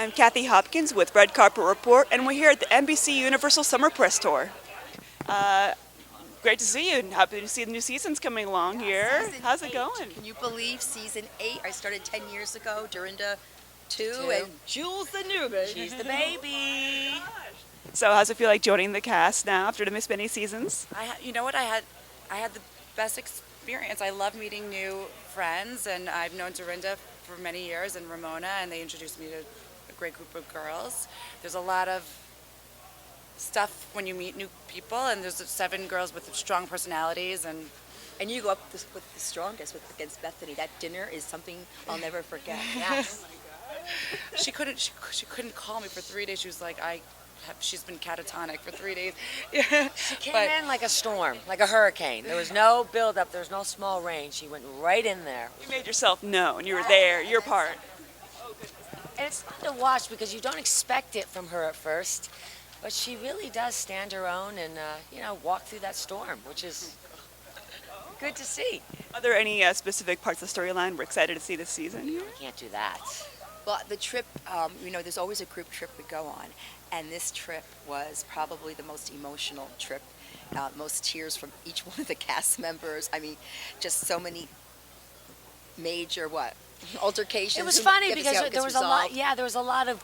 I'm Kathy Hopkins with Red Carpet Report, and we're here at the NBCUniversal Summer Press Tour. Great to see you, and happy to see the new season's coming along here. How's it going? Can you believe season 8? I started 10 years ago. Dorinda, 2, and Jules the new baby. She's the baby. So how's it feel like joining the cast now after the missed many seasons? You know what? I had the best experience. I love meeting new friends, and I've known Dorinda for many years and Ramona, and they introduced me to a great group of girls. There's a lot of stuff when you meet new people, and there's 7 girls with strong personalities, And you go up with the strongest against Bethany. That dinner is something I'll never forget. yes. She couldn't call me for 3 days. She was like, she's been catatonic for 3 days. Yeah. She came in like a storm, like a hurricane. There was no build-up. There was no small rain. She went right in there. You made yourself known. You were there. Your part. And it's fun to watch because you don't expect it from her at first, but she really does stand her own and walk through that storm, which is good to see. Are there any specific parts of the storyline we're excited to see this season? You can't do that. Well, the trip, there's always a group trip we go on, and this trip was probably the most emotional trip. Most tears from each one of the cast members. I mean, just so many major altercations. It was funny because there was a lot. Yeah, there was a lot of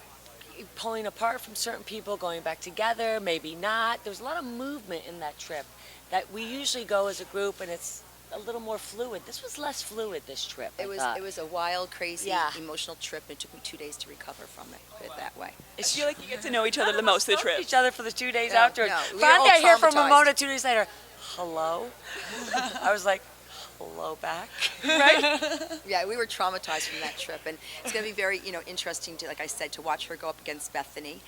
pulling apart from certain people, going back together, maybe not. There was a lot of movement in that trip that we usually go as a group, and it's a little more fluid. This was less fluid, this trip. It was a wild, crazy, emotional trip. It took me 2 days to recover from it, put it that way. I feel like you get to know each other the most of the trip. Each other for the 2 days afterwards. No, we Finally, were all I hear from traumatized. Ramona 2 days later, hello? I was like, hello back. Right? Yeah, we were traumatized from that trip, and it's going to be very, interesting to, like I said, to watch her go up against Bethany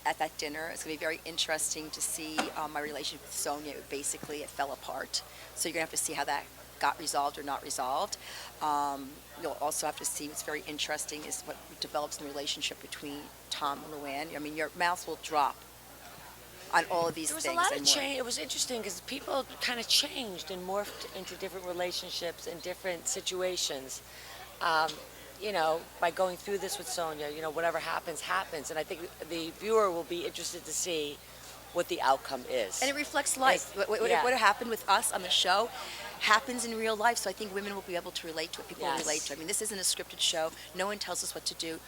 at that dinner. It's going to be very interesting to see my relationship with Sonia. Basically, it fell apart, so you're going to have to see how that got resolved or not resolved. You'll also have to see what's very interesting is what develops in the relationship between Tom and Luann. I mean, your mouth will drop on all of these things. There was a lot of and more. change. It was interesting because people kind of changed and morphed into different relationships and different situations. By going through this with Sonia, whatever happens, happens. And I think the viewer will be interested to see what the outcome is. And it reflects life. What happened with us on the show happens in real life, so I think women will be able to relate to it. People will relate to it. I mean, this isn't a scripted show. No one tells us what to do.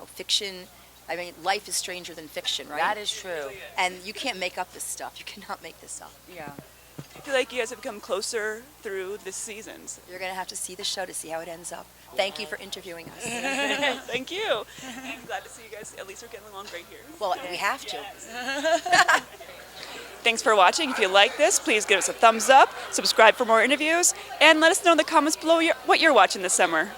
Fiction, I mean, life is stranger than fiction, right? That is true. And you can't make up this stuff. You cannot make this up. Yeah. I feel like you guys have become closer through the seasons. You're going to have to see the show to see how it ends up. Thank you for interviewing us. Thank you. I'm glad to see you guys. At least we're getting along great here. Well, we have to. Thanks for watching. If you like this, please give us a thumbs up, subscribe for more interviews, and let us know in the comments below what you're watching this summer.